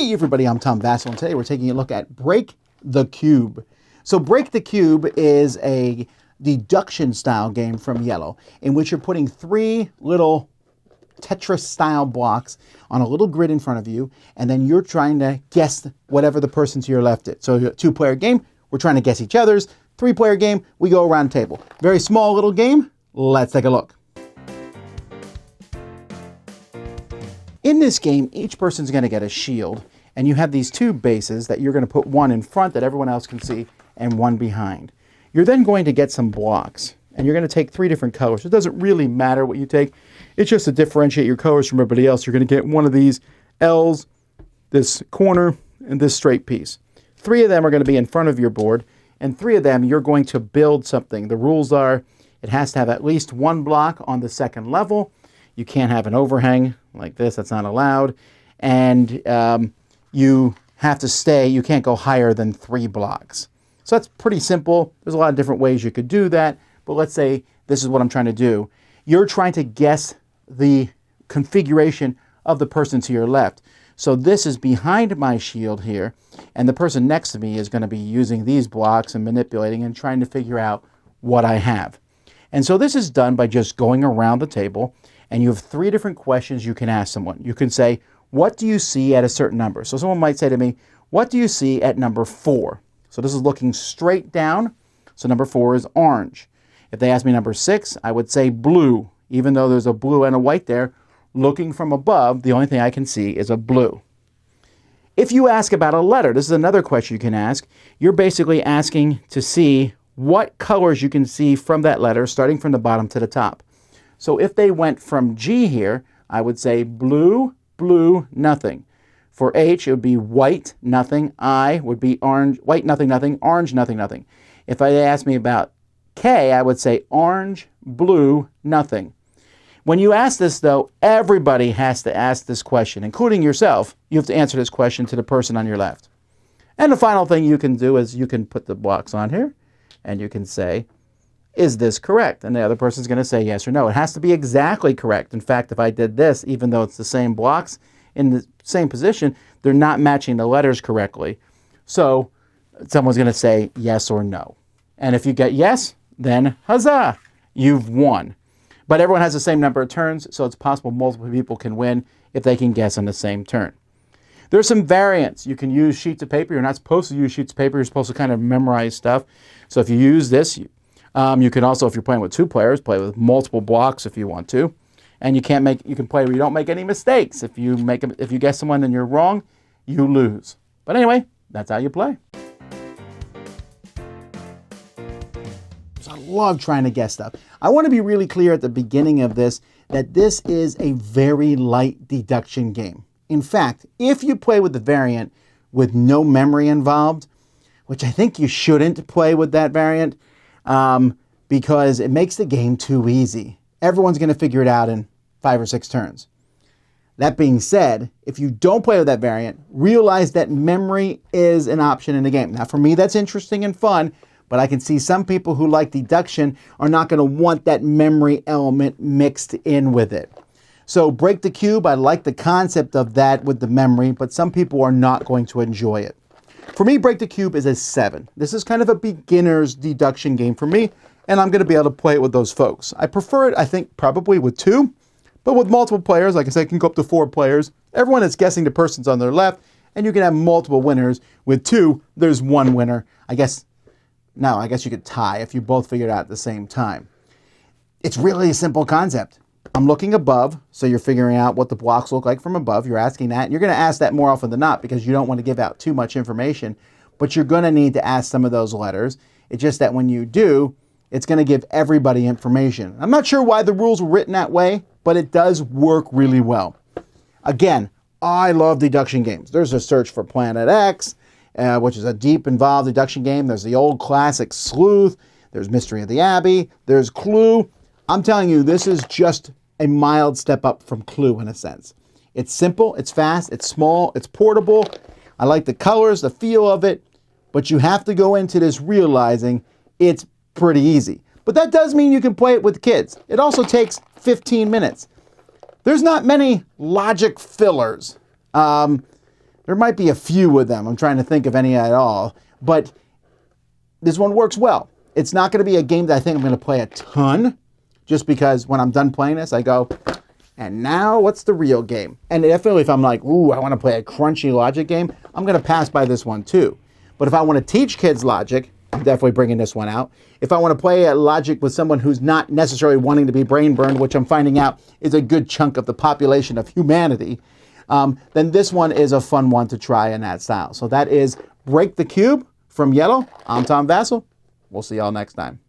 Hey everybody, I'm Tom Vasel, and today we're taking a look at Break the Cube. So Break the Cube is a deduction style game from Yellow in which you're putting three little Tetris style blocks on a little grid in front of you, and then you're trying to guess whatever the person to your left did. So a two-player game, we're trying to guess each other's. Three-player game, we go around the table. Very small little game. Let's take a look. In this game, each person's going to get a shield, and you have these two bases that you're going to put one in front that everyone else can see and one behind. You're then going to get some blocks, and you're going to take three different colors. It doesn't really matter what you take. It's just to differentiate your colors from everybody else. You're going to get one of these L's, this corner, and this straight piece. Three of them are going to be in front of your board, and three of them you're going to build something. The rules are it has to have at least one block on the second level. You can't have an overhang like this. That's not allowed. And you have to stay. You can't go higher than 3 blocks. So that's pretty simple. There's a lot of different ways you could do that. But let's say this is what I'm trying to do. You're trying to guess the configuration of the person to your left. So this is behind my shield here. And the person next to me is going to be using these blocks and manipulating and trying to figure out what I have. And so this is done by just going around the table. And you have 3 different questions you can ask someone. You can say, what do you see at a certain number? So someone might say to me, what do you see at number 4? So this is looking straight down. So number 4 is orange. If they ask me number 6, I would say blue. Even though there's a blue and a white there, looking from above, the only thing I can see is a blue. If you ask about a letter, this is another question you can ask. You're basically asking to see what colors you can see from that letter, starting from the bottom to the top. So if they went from G here, I would say blue, blue, nothing. For H, it would be white, nothing. I would be orange, white, nothing, nothing. Orange, nothing, nothing. If they asked me about K, I would say orange, blue, nothing. When you ask this, though, everybody has to ask this question, including yourself. You have to answer this question to the person on your left. And the final thing you can do is you can put the blocks on here, and you can say, is this correct? And the other person's going to say yes or no. It has to be exactly correct. In fact, if I did this, even though it's the same blocks in the same position, they're not matching the letters correctly. So someone's going to say yes or no. And if you get yes, then huzzah, you've won. But everyone has the same number of turns, so it's possible multiple people can win if they can guess on the same turn. There's some variants. You can use sheets of paper. You're not supposed to use sheets of paper. You're supposed to kind of memorize stuff. So if you use this, you can also, if you're playing with 2 players, play with multiple blocks if you want to. And you can play where you don't make any mistakes. If you guess someone and you're wrong, you lose. But anyway, that's how you play. So I love trying to guess stuff. I want to be really clear at the beginning of this that this is a very light deduction game. In fact, if you play with the variant with no memory involved, which I think you shouldn't play with that variant, because it makes the game too easy. Everyone's going to figure it out in 5 or 6 turns. That being said, if you don't play with that variant, realize that memory is an option in the game. Now, for me, that's interesting and fun, but I can see some people who like deduction are not going to want that memory element mixed in with it. So Break the Cube, I like the concept of that with the memory, but some people are not going to enjoy it. For me, Break the Cube is a 7. This is kind of a beginner's deduction game for me, and I'm going to be able to play it with those folks. I prefer it, I think, probably with 2, but with multiple players, like I said, it can go up to 4 players. Everyone is guessing the person's on their left, and you can have multiple winners. With 2, there's 1 winner. I guess you could tie if you both figure it out at the same time. It's really a simple concept. I'm looking above, so you're figuring out what the blocks look like from above. You're asking that, and you're going to ask that more often than not because you don't want to give out too much information, but you're going to need to ask some of those letters. It's just that when you do, it's going to give everybody information. I'm not sure why the rules were written that way, but it does work really well. Again, I love deduction games. There's a Search for Planet X, which is a deep, involved deduction game. There's the old classic Sleuth. There's Mystery of the Abbey. There's Clue. I'm telling you, this is just a mild step up from Clue in a sense. It's simple, it's fast, it's small, it's portable. I like the colors, the feel of it, but you have to go into this realizing it's pretty easy. But that does mean you can play it with kids. It also takes 15 minutes. There's not many logic fillers. There might be a few of them. I'm trying to think of any at all. But this one works well. It's not going to be a game that I think I'm going to play a ton, just because when I'm done playing this, I go, and now what's the real game? And definitely if I'm like, ooh, I want to play a crunchy logic game, I'm going to pass by this one too. But if I want to teach kids logic, I'm definitely bringing this one out. If I want to play a logic with someone who's not necessarily wanting to be brain burned, which I'm finding out is a good chunk of the population of humanity, then this one is a fun one to try in that style. So that is Break the Cube from Yellow. I'm Tom Vasel. We'll see y'all next time.